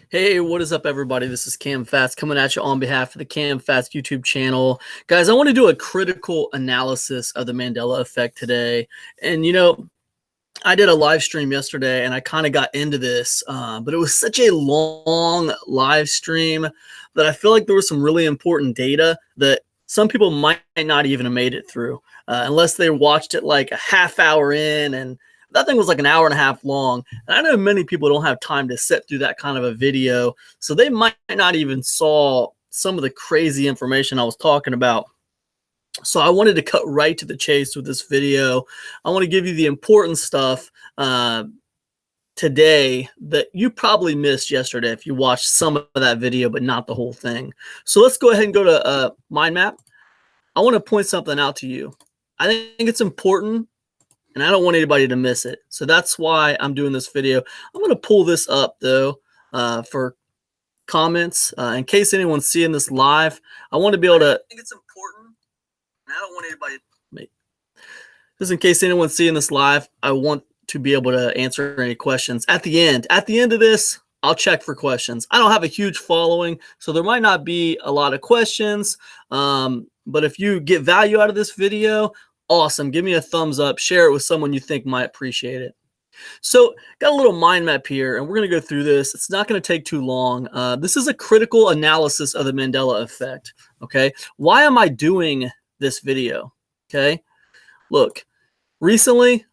Hey, what is up, everybody? This is Cam Fast coming at you on behalf of the Cam Fast YouTube channel. Guys, I want to do a critical analysis of the Mandela effect today. And, I did a live stream yesterday and I kind of got into this, but it was such a long live stream that I feel like there was some really important data that some people might not even have made it through unless they watched it like a half hour in, and that thing was like an hour and a half long. And I know many people don't have time to sit through that kind of a video, so they might not even saw some of the crazy information I was talking about. So I wanted to cut right to the chase with this video. I want to give you the important stuff today that you probably missed yesterday if you watched some of that video, but not the whole thing. So let's go ahead and go to mind map. I want to point something out to you. I think it's important, and I don't want anybody to miss it. So that's why I'm doing this video. I'm going to pull this up, though, for comments. In case anyone's seeing this live, I want to be able to... I think it's important, and I don't want anybody... Just in case anyone's seeing this live, I want to be able to answer any questions at the end. At the end of this, I'll check for questions. I don't have a huge following, so there might not be a lot of questions. But if you get value out of this video, awesome. Give me a thumbs up. Share it with someone you think might appreciate it. So got a little mind map here, and we're going to go through this. It's not going to take too long. This is a critical analysis of the Mandela effect. Okay. Why am I doing this video? Okay. Look, recently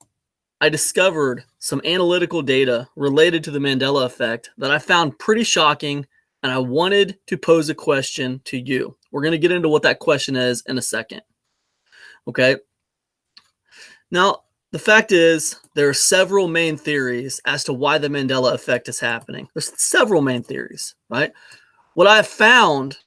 I discovered some analytical data related to the Mandela effect that I found pretty shocking, and I wanted to pose a question to you. We're going to get into what that question is in a second. Okay. Now, the fact is, there are several main theories as to why the Mandela effect is happening. There's several main theories, right? What I've found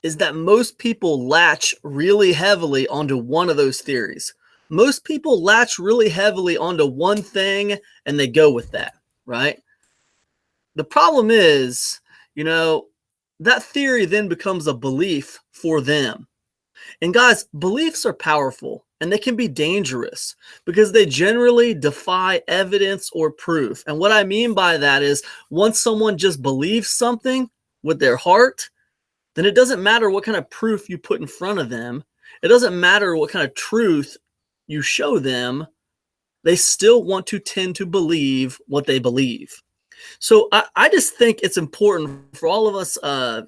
is that most people latch really heavily onto one of those theories. Most people latch really heavily onto one thing and they go with that, right? The problem is, that theory then becomes a belief for them. And guys, beliefs are powerful and they can be dangerous because they generally defy evidence or proof. And what I mean by that is once someone just believes something with their heart, then it doesn't matter what kind of proof you put in front of them. It doesn't matter what kind of truth you show them. They still want to tend to believe what they believe. So I just think it's important for all of us,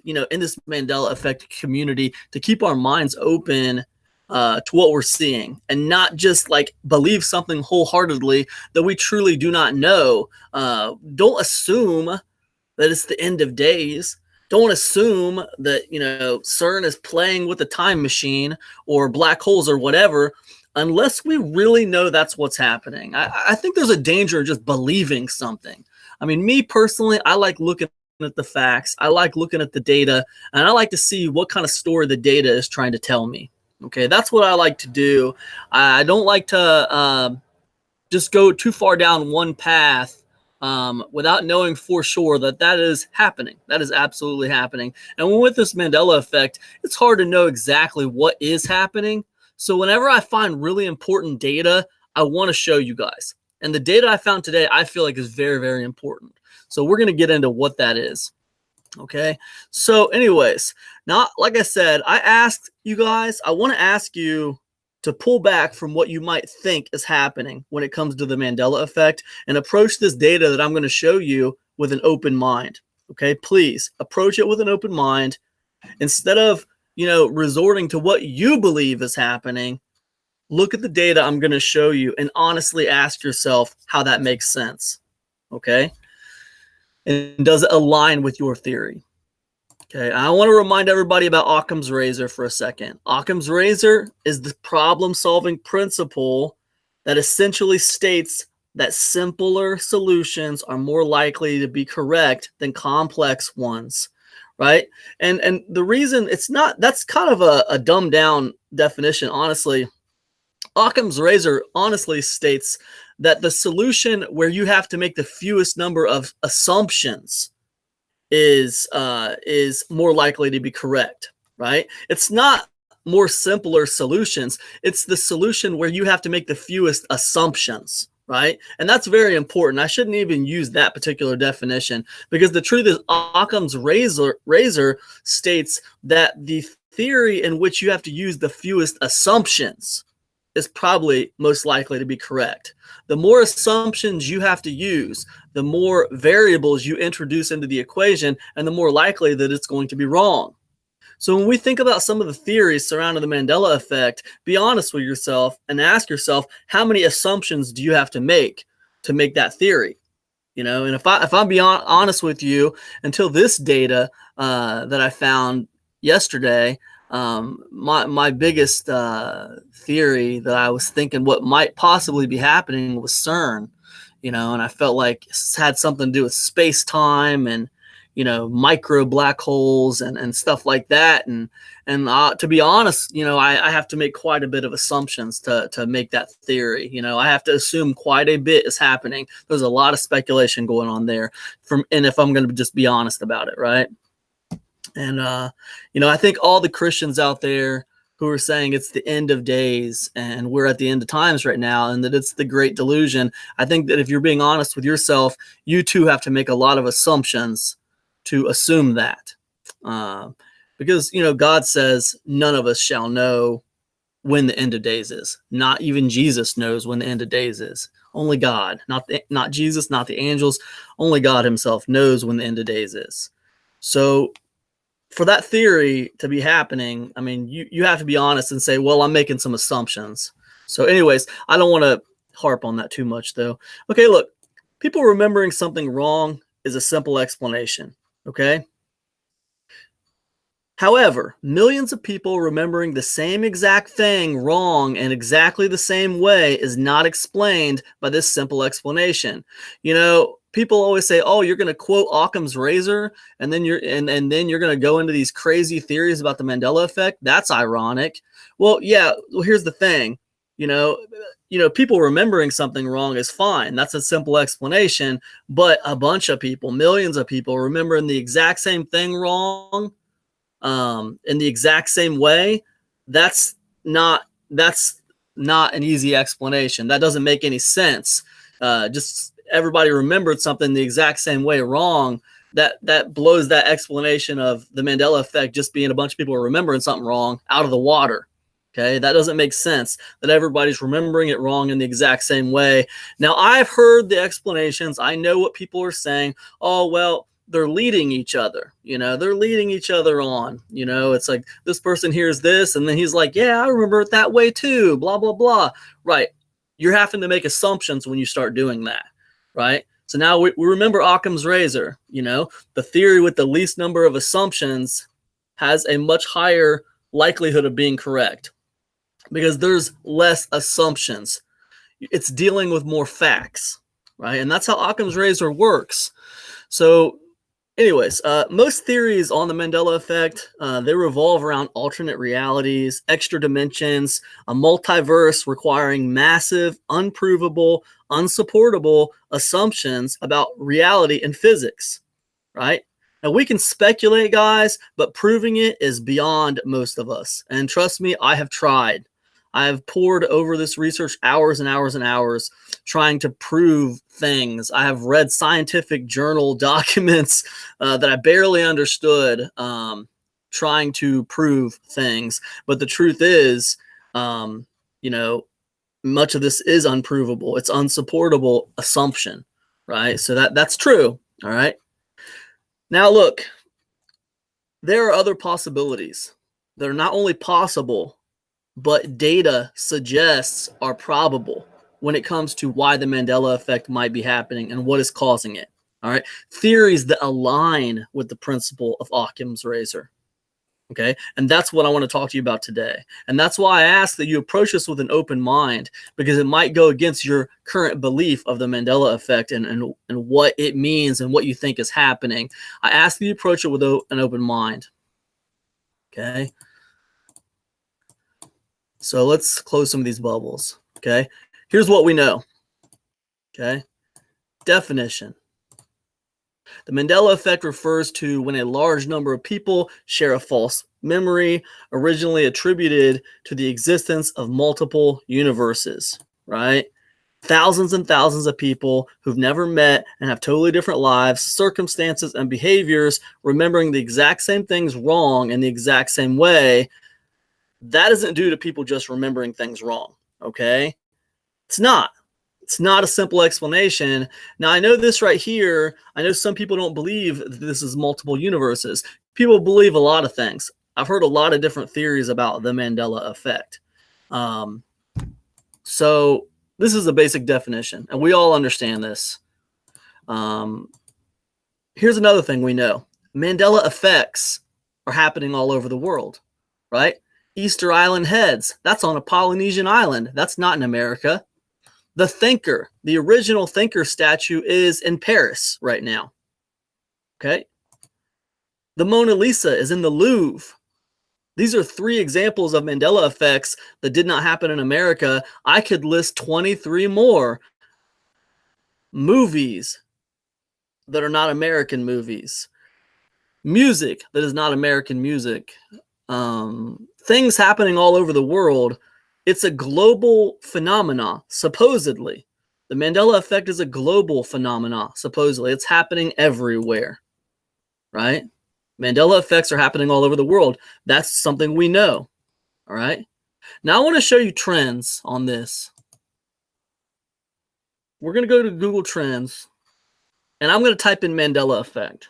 in this Mandela effect community to keep our minds open to what we're seeing and not just like believe something wholeheartedly that we truly do not know. Don't assume that it's the end of days. Don't assume that, CERN is playing with a time machine or black holes or whatever, unless we really know that's what's happening. I think there's a danger in just believing something. I mean, me personally, I like looking at the facts. I like looking at the data, and I like to see what kind of story the data is trying to tell me. Okay, that's what I like to do. I don't like to just go too far down one path without knowing for sure that that is happening. That is absolutely happening. And with this Mandela effect, it's hard to know exactly what is happening. So whenever I find really important data, I want to show you guys. And the data I found today, I feel like is very, very important. So we're going to get into what that is. Okay. So anyways, now, like I said, I asked you guys, I want to ask you to pull back from what you might think is happening when it comes to the Mandela effect and approach this data that I'm going to show you with an open mind. Okay. Please approach it with an open mind instead of, resorting to what you believe is happening. Look at the data I'm going to show you and honestly ask yourself how that makes sense, okay? And does it align with your theory? Okay, I want to remind everybody about Occam's razor for a second. Occam's razor is the problem-solving principle that essentially states that simpler solutions are more likely to be correct than complex ones, right? And the reason it's not, that's kind of a dumbed down definition, honestly. Occam's razor honestly states that the solution where you have to make the fewest number of assumptions is more likely to be correct, right? It's not more simpler solutions. It's the solution where you have to make the fewest assumptions, right? And that's very important. I shouldn't even use that particular definition, because the truth is Occam's razor states that the theory in which you have to use the fewest assumptions is probably most likely to be correct. The more assumptions you have to use, the more variables you introduce into the equation, and the more likely that it's going to be wrong. So when we think about some of the theories surrounding the Mandela effect, be honest with yourself and ask yourself, how many assumptions do you have to make that theory? You know, and if I'm being honest with you, until this data that I found yesterday, my biggest theory that I was thinking what might possibly be happening was CERN. You know, and I felt like it had something to do with space time and, you know, micro black holes and stuff like that. And to be honest, you know, I have to make quite a bit of assumptions to make that theory. You know, I have to assume quite a bit is happening. There's a lot of speculation going on there. And if I'm going to just be honest about it, right? And you know, I think all the Christians out there who are saying it's the end of days and we're at the end of times right now and that it's the great delusion, I think that if you're being honest with yourself, you too have to make a lot of assumptions to assume that. Because, you know, God says none of us shall know when the end of days is. Not even Jesus knows when the end of days is. Only God, not Jesus, not the angels. Only God himself knows when the end of days is. So for that theory to be happening, I mean, you have to be honest and say, well, I'm making some assumptions. So anyways, I don't want to harp on that too much, though. Okay, look, people remembering something wrong is a simple explanation, okay? However, millions of people remembering the same exact thing wrong in exactly the same way is not explained by this simple explanation. You know, people always say, "Oh, you're going to quote Occam's razor, and then you're going to go into these crazy theories about the Mandela effect." That's ironic. Well, yeah. Well, here's the thing. You know, people remembering something wrong is fine. That's a simple explanation. But a bunch of people, millions of people, remembering the exact same thing wrong in the exact same way, that's not an easy explanation. That doesn't make any sense. Just everybody remembered something the exact same way wrong. That blows that explanation of the Mandela effect just being a bunch of people remembering something wrong out of the water. Okay, that doesn't make sense that everybody's remembering it wrong in the exact same way. Now, I've heard the explanations. I know what people are saying. Oh, well, they're leading each other. You know, they're leading each other on. You know, it's like this person hears this and then he's like, yeah, I remember it that way too, blah, blah, blah. Right. You're having to make assumptions when you start doing that. Right. So now we remember Occam's razor. You know, the theory with the least number of assumptions has a much higher likelihood of being correct because there's less assumptions. It's dealing with more facts. Right. And that's how Occam's razor works. So anyways, most theories on the Mandela effect, they revolve around alternate realities, extra dimensions, a multiverse requiring massive, unprovable, unsupportable assumptions about reality and physics, right? Now, we can speculate, guys, but proving it is beyond most of us. And trust me, I have tried. I have poured over this research hours and hours and hours trying to prove things. I have read scientific journal documents that I barely understood, trying to prove things. But the truth is, you know, much of this is unprovable. It's unsupportable assumption, right? So that's true, all right? Now, look, there are other possibilities that are not only possible, but data suggests are probable when it comes to why the Mandela effect might be happening and what is causing it. All right. Theories that align with the principle of Occam's razor. Okay. And that's what I want to talk to you about today. And that's why I ask that you approach this with an open mind, because it might go against your current belief of the Mandela effect and what it means and what you think is happening. I ask that you approach it with an open mind. Okay. So let's close some of these bubbles, okay? Here's what we know, okay? Definition. The Mandela effect refers to when a large number of people share a false memory originally attributed to the existence of multiple universes, right? thousands and thousands of people who've never met and have totally different lives, circumstances, and behaviors, remembering the exact same things wrong in the exact same way. That isn't due to people just remembering things wrong, okay? It's not. It's not a simple explanation. Now, I know this right here. I know some people don't believe that this is multiple universes. People believe a lot of things. I've heard a lot of different theories about the Mandela effect. So this is a basic definition, and we all understand this. Here's another thing we know. Mandela effects are happening all over the world, right? Easter Island heads, that's on a Polynesian island. That's not in America. The Thinker, the original Thinker statue is in Paris right now. Okay. The Mona Lisa is in the Louvre. These are 3 examples of Mandela effects that did not happen in America. I could list 23 more movies that are not American movies. Music that is not American music. Things happening all over the world. It's a global phenomena, supposedly. The Mandela effect is a global phenomena, supposedly. It's happening everywhere, right? Mandela effects are happening all over the world. That's something we know, all right? Now I want to show you trends on this. We're going to go to Google Trends, and I'm going to type in Mandela effect.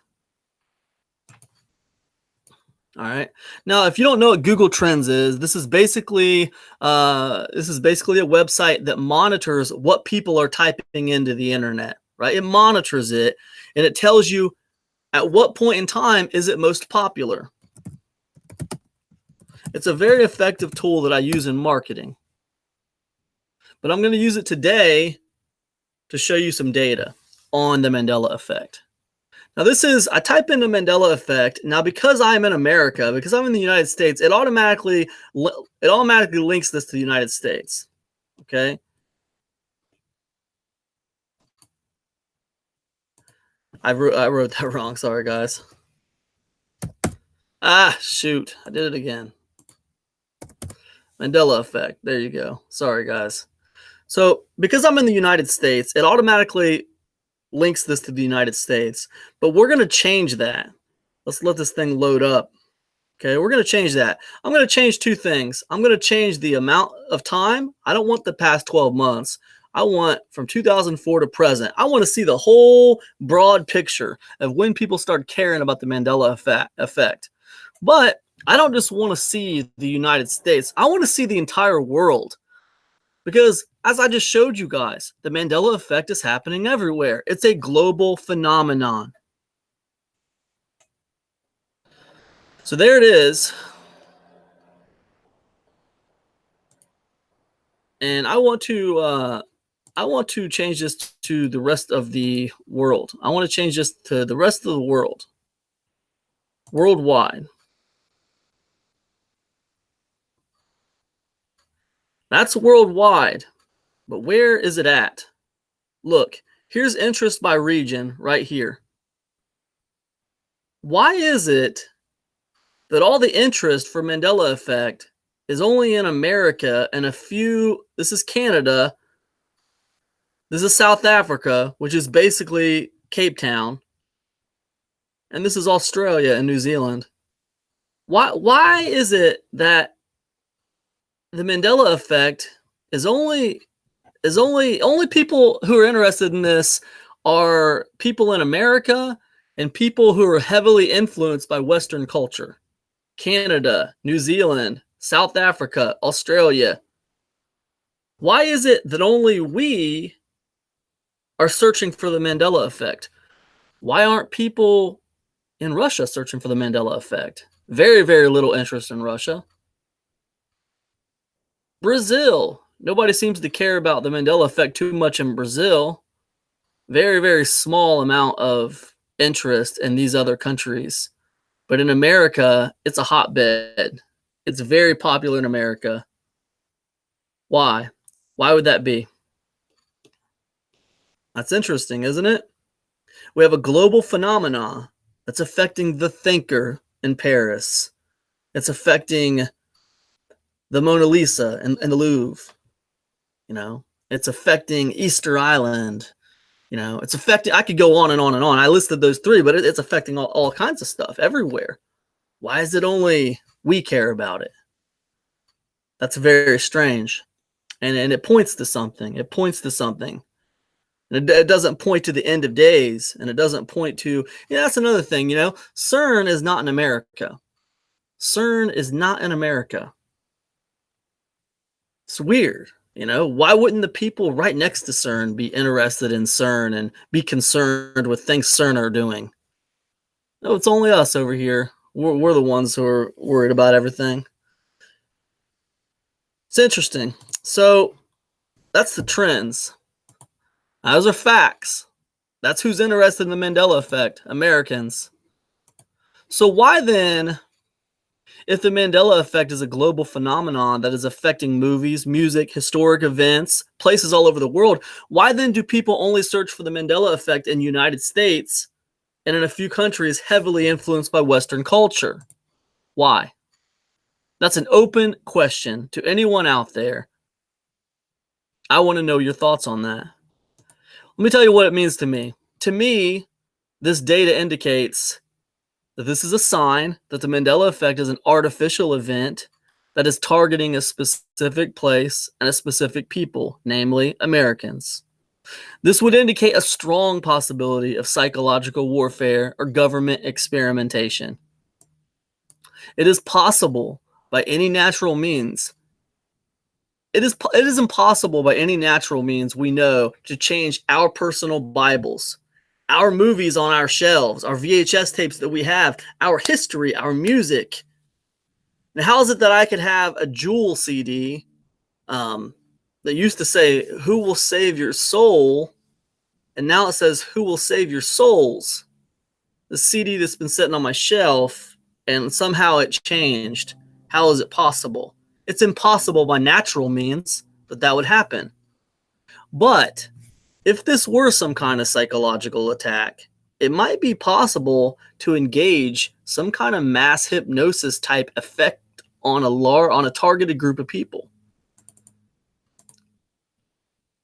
All right. Now, if you don't know what Google Trends is, this is basically a website that monitors what people are typing into the internet, right? It monitors it, and it tells you at what point in time is it most popular. It's a very effective tool that I use in marketing, but I'm going to use it today to show you some data on the Mandela effect. Now I type in the Mandela effect. Now, because I'm in America, because I'm in the United States, it automatically links this to the United States. Okay. I wrote that wrong. Sorry, guys. Ah, shoot. I did it again. Mandela effect. There you go. Sorry, guys. So because I'm in the United States, it automatically links this to the United States, but we're going to change that. Let's let this thing load up. Okay, we're going to change that. I'm going to change 2 things. I'm going to change the amount of time. I don't want the past 12 months. I want from 2004 to present. I want to see the whole broad picture of when people start caring about the Mandela effect. But I don't just want to see the United States. I want to see the entire world. Because as I just showed you guys, the Mandela effect is happening everywhere. It's a global phenomenon. So there it is. And I want to change this to the rest of the world. I want to change this to the rest of the world. Worldwide. That's worldwide. But where is it at? Look, here's interest by region right here. Why is it that all the interest for Mandela effect is only in America and a few, this is Canada, this is South Africa, which is basically Cape Town, and this is Australia and New Zealand. Why is it that the Mandela effect is only people who are interested in this are people in America and people who are heavily influenced by Western culture? Canada, New Zealand, South Africa, Australia. Why is it that only we are searching for the Mandela effect? Why aren't people in Russia searching for the Mandela effect? Very, very little interest in Russia. Brazil. Nobody seems to care about the Mandela effect too much in Brazil. Very, very small amount of interest in these other countries. But in America, it's a hotbed. It's very popular in America. Why? Why would that be? That's interesting, isn't it? We have a global phenomena that's affecting the Thinker in Paris. It's affecting the Mona Lisa and the Louvre. You know, It's affecting Easter Island. It's affecting, I could go on and on and on. I listed those three, but it's affecting all kinds of stuff everywhere. Why is it only we care about it? That's very strange. And it points to something. It points to something. And it doesn't point to the end of days. And it doesn't point to, that's another thing, CERN is not in America. CERN is not in America. It's weird. Why wouldn't the people right next to CERN be interested in CERN and be concerned with things CERN are doing? No, it's only us over here. We're the ones who are worried about everything. It's interesting. So that's the trends. Those are facts. That's who's interested in the Mandela effect, Americans. So why then, if the Mandela effect is a global phenomenon that is affecting movies, music, historic events, places all over the world, why then do people only search for the Mandela effect in the United States and in a few countries heavily influenced by Western culture? Why? That's an open question to anyone out there. I want to know your thoughts on that. Let me tell you what it means to me. To me, this data indicates that this is a sign that the Mandela effect is an artificial event that is targeting a specific place and a specific people, namely Americans. This would indicate a strong possibility of psychological warfare or government experimentation. It is possible by any natural means. It is impossible by any natural means we know to change our personal Bibles, our movies on our shelves, our VHS tapes that we have, our history, our music. Now, how is it that I could have a Jewel CD that used to say, "Who will save your soul?" and now it says, "Who will save your souls?" The CD that's been sitting on my shelf, and somehow it changed. How is it possible? It's impossible by natural means that would happen. But if this were some kind of psychological attack, it might be possible to engage some kind of mass hypnosis type effect on a targeted group of people.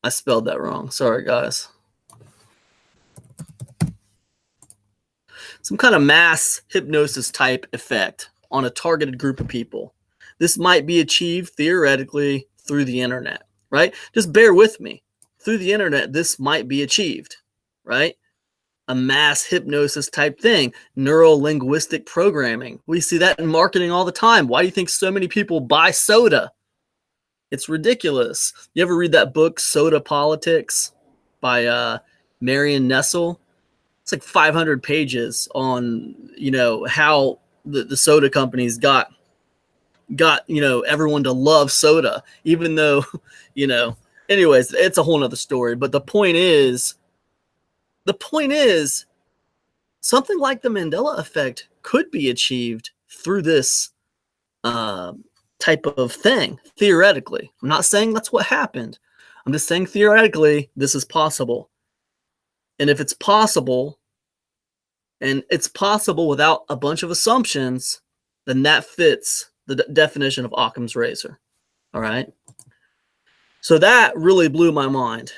I spelled that wrong. Sorry, guys. Some kind of mass hypnosis type effect on a targeted group of people. This might be achieved theoretically through the internet, right? Just bear with me. Through the internet, this might be achieved, right? A mass hypnosis type thing, neuro-linguistic programming. We see that in marketing all the time. Why do you think so many people buy soda? It's ridiculous. You ever read that book, Soda Politics, by Marion Nestle? It's like 500 pages on, how the soda companies got everyone to love soda, even though, anyways, it's a whole nother story. But the point is something like the Mandela effect could be achieved through this type of thing, theoretically. I'm not saying that's what happened. I'm just saying theoretically this is possible. And if it's possible, and it's possible without a bunch of assumptions, then that fits the definition of Occam's razor. All right. So that really blew my mind.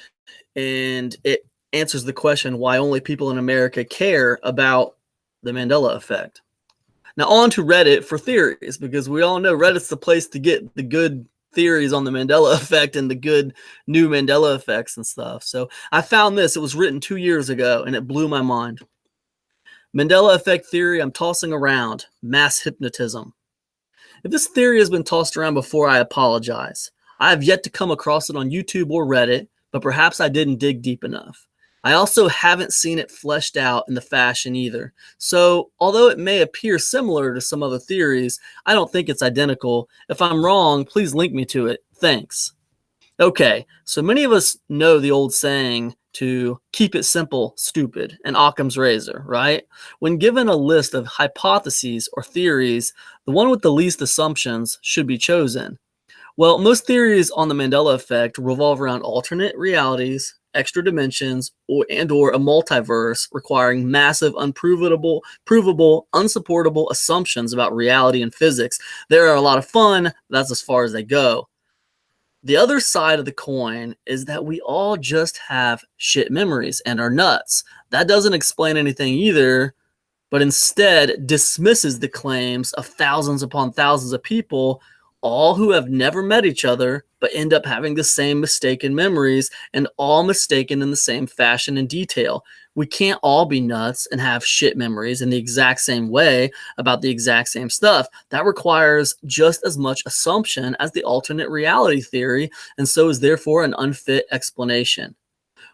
And it answers the question why only people in America care about the Mandela effect. Now on to Reddit for theories, because we all know Reddit's the place to get the good theories on the Mandela effect and the good new Mandela effects and stuff. So I found this. It was written 2 years ago, and it blew my mind. Mandela effect theory I'm tossing around. Mass hypnotism. If this theory has been tossed around before, I apologize. I have yet to come across it on YouTube or Reddit, but perhaps I didn't dig deep enough. I also haven't seen it fleshed out in the fashion either. So, although it may appear similar to some other theories, I don't think it's identical. If I'm wrong, please link me to it. Thanks. Okay, so many of us know the old saying to keep it simple, stupid, and Occam's razor, right? When given a list of hypotheses or theories, the one with the least assumptions should be chosen. Well, most theories on the Mandela effect revolve around alternate realities, extra dimensions, or a multiverse requiring massive, unprovable, unsupportable assumptions about reality and physics. They are a lot of fun. That's as far as they go. The other side of the coin is that we all just have shit memories and are nuts. That doesn't explain anything either, but instead dismisses the claims of thousands upon thousands of people, all who have never met each other, but end up having the same mistaken memories and all mistaken in the same fashion and detail. We can't all be nuts and have shit memories in the exact same way about the exact same stuff. That requires just as much assumption as the alternate reality theory, and so is therefore an unfit explanation.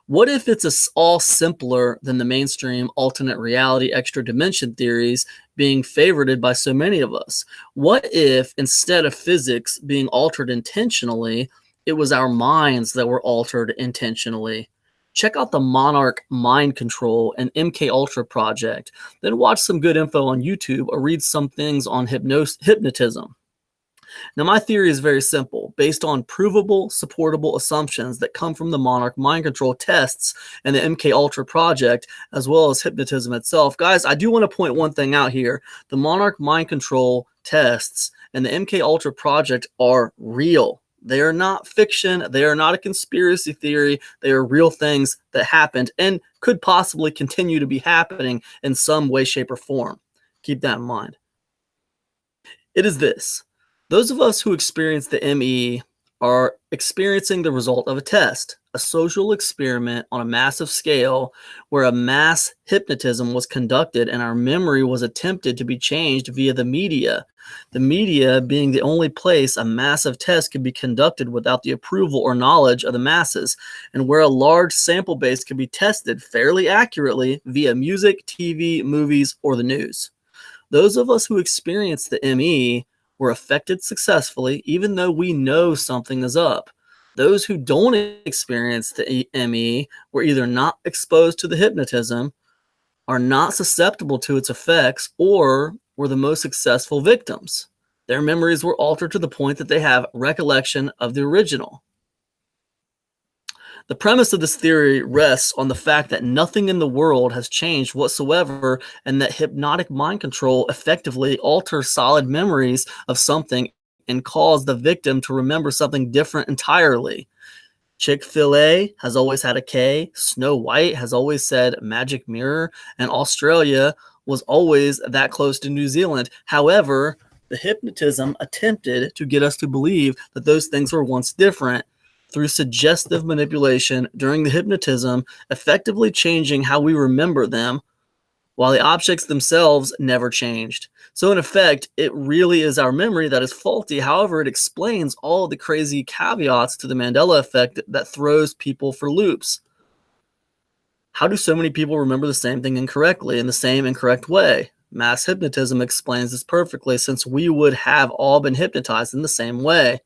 What if it's all simpler than the mainstream alternate reality extra dimension theories being favorited by so many of us? What if instead of physics being altered intentionally, it was our minds that were altered intentionally? Check out the Monarch Mind Control and MK Ultra project. Then watch some good info on YouTube or read some things on hypnotism. Now, my theory is very simple, based on provable, supportable assumptions that come from the Monarch mind control tests and the MK Ultra project, as well as hypnotism itself. Guys, I do want to point one thing out here. The Monarch mind control tests and the MK Ultra project are real. They are not fiction. They are not a conspiracy theory. They are real things that happened and could possibly continue to be happening in some way, shape, or form. Keep that in mind. It is this. Those of us who experience the ME are experiencing the result of a test, a social experiment on a massive scale where a mass hypnotism was conducted and our memory was attempted to be changed via the media. The media being the only place a massive test could be conducted without the approval or knowledge of the masses, and where a large sample base could be tested fairly accurately via music, TV, movies, or the news. Those of us who experience the ME were affected successfully, even though we know something is up. Those who don't experience the ME were either not exposed to the hypnotism, are not susceptible to its effects, or were the most successful victims. Their memories were altered to the point that they have recollection of the original. The premise of this theory rests on the fact that nothing in the world has changed whatsoever, and that hypnotic mind control effectively alters solid memories of something and cause the victim to remember something different entirely. Chick-fil-A has always had a K, Snow White has always said magic mirror, and Australia was always that close to New Zealand. However, the hypnotism attempted to get us to believe that those things were once different through suggestive manipulation during the hypnotism, effectively changing how we remember them, while the objects themselves never changed. So in effect, it really is our memory that is faulty. However, it explains all the crazy caveats to the Mandela effect that throws people for loops. How do so many people remember the same thing incorrectly in the same incorrect way? Mass hypnotism explains this perfectly, since we would have all been hypnotized in the same way.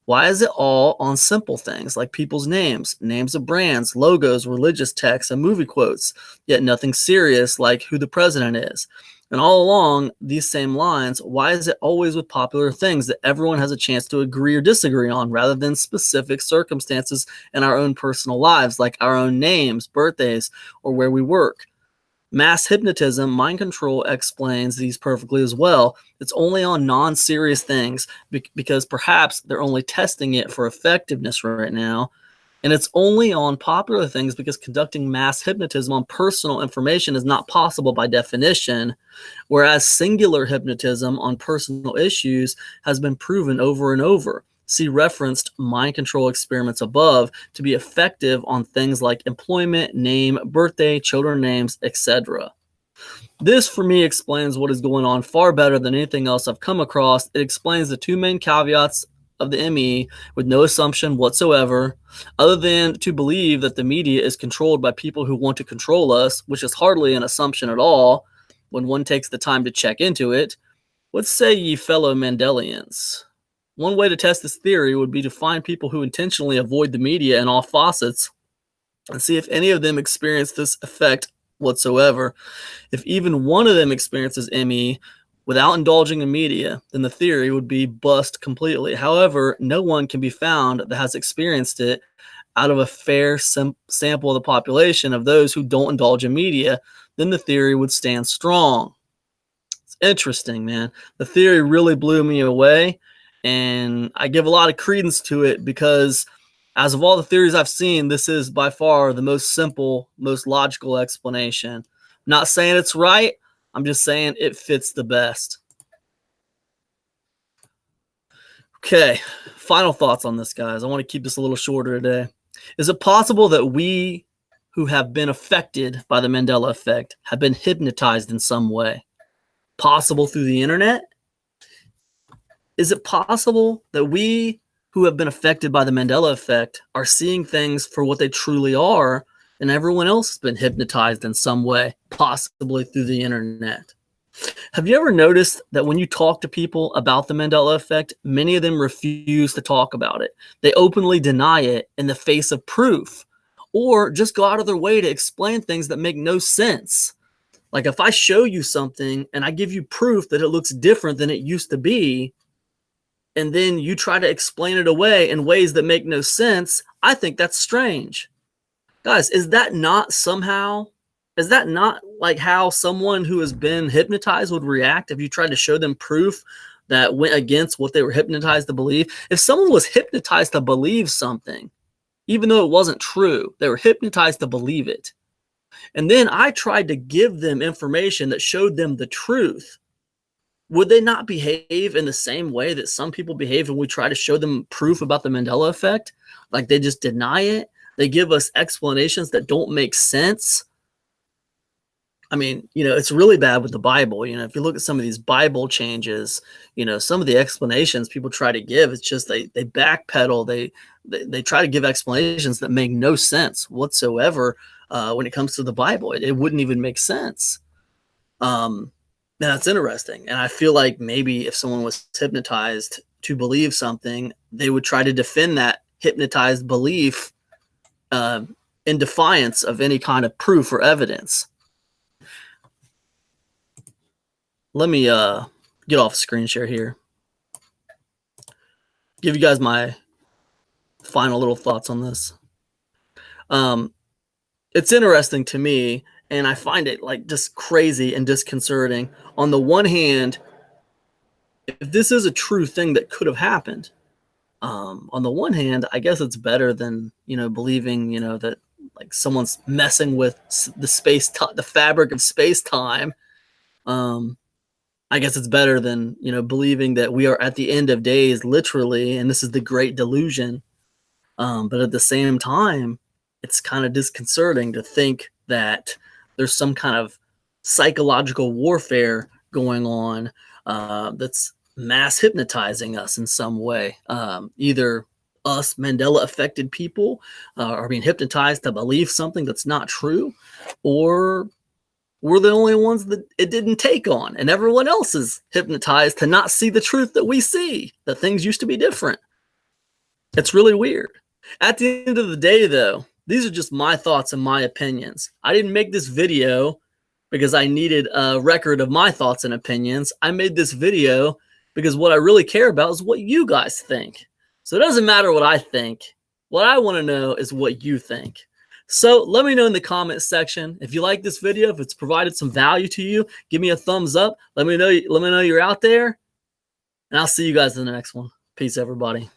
Why is it all on simple things like people's names, names of brands, logos, religious texts, and movie quotes, yet nothing serious like who the president is? And all along these same lines, why is it always with popular things that everyone has a chance to agree or disagree on, rather than specific circumstances in our own personal lives, like our own names, birthdays, or where we work? Mass hypnotism, mind control explains these perfectly as well. It's only on non-serious things because perhaps they're only testing it for effectiveness right now. And it's only on popular things because conducting mass hypnotism on personal information is not possible by definition, whereas singular hypnotism on personal issues has been proven over and over. See referenced mind control experiments above to be effective on things like employment, name, birthday, children names, etc. This, for me, explains what is going on far better than anything else I've come across. It explains the two main caveats of the ME with no assumption whatsoever, other than to believe that the media is controlled by people who want to control us, which is hardly an assumption at all when one takes the time to check into it. What say ye fellow Mandelians? One way to test this theory would be to find people who intentionally avoid the media in all facets and see if any of them experience this effect whatsoever. If even one of them experiences ME without indulging in media, then the theory would be bust completely. However, no one can be found that has experienced it out of a fair sample of the population of those who don't indulge in media. Then the theory would stand strong. It's interesting, man. The theory really blew me away. And I give a lot of credence to it because as of all the theories I've seen, this is by far the most simple, most logical explanation. I'm not saying it's right. I'm just saying it fits the best. Okay, final thoughts on this, guys. I want to keep this a little shorter today. Is it possible that we who have been affected by the Mandela effect have been hypnotized in some way? Possible through the internet? Is it possible that we who have been affected by the Mandela effect are seeing things for what they truly are, and everyone else has been hypnotized in some way, possibly through the internet? Have you ever noticed that when you talk to people about the Mandela effect, many of them refuse to talk about it? They openly deny it in the face of proof, or just go out of their way to explain things that make no sense. Like if I show you something and I give you proof that it looks different than it used to be, and then you try to explain it away in ways that make no sense, I think that's strange. Guys, is that not like how someone who has been hypnotized would react if you tried to show them proof that went against what they were hypnotized to believe? If someone was hypnotized to believe something, even though it wasn't true, they were hypnotized to believe it. And then I tried to give them information that showed them the truth. Would they not behave in the same way that some people behave when we try to show them proof about the Mandela effect? Like they just deny it. They give us explanations that don't make sense. I mean, it's really bad with the Bible. If you look at some of these Bible changes, some of the explanations people try to give, it's just they backpedal. They try to give explanations that make no sense whatsoever when it comes to the Bible. It wouldn't even make sense. That's interesting. And I feel like maybe if someone was hypnotized to believe something, they would try to defend that hypnotized belief in defiance of any kind of proof or evidence. Let me get off screen share here. Give you guys my final little thoughts on this. It's interesting to me, and I find it like just crazy and disconcerting. On the one hand, if this is a true thing that could have happened, on the one hand, I guess it's better than believing that like someone's messing with the fabric of space time. I guess it's better than believing that we are at the end of days, literally, and this is the great delusion. But at the same time, it's kind of disconcerting to think that there's some kind of psychological warfare going on that's mass hypnotizing us in some way. Either us Mandela affected people are being hypnotized to believe something that's not true, or we're the only ones that it didn't take on, and everyone else is hypnotized to not see the truth that we see, that things used to be different. It's really weird. At the end of the day, though, these are just my thoughts and my opinions. I didn't make this video because I needed a record of my thoughts and opinions. I made this video because what I really care about is what you guys think. So it doesn't matter what I think. What I want to know is what you think. So let me know in the comment section if you like this video, if it's provided some value to you. Give me a thumbs up. Let me know you're out there, and I'll see you guys in the next one. Peace, everybody.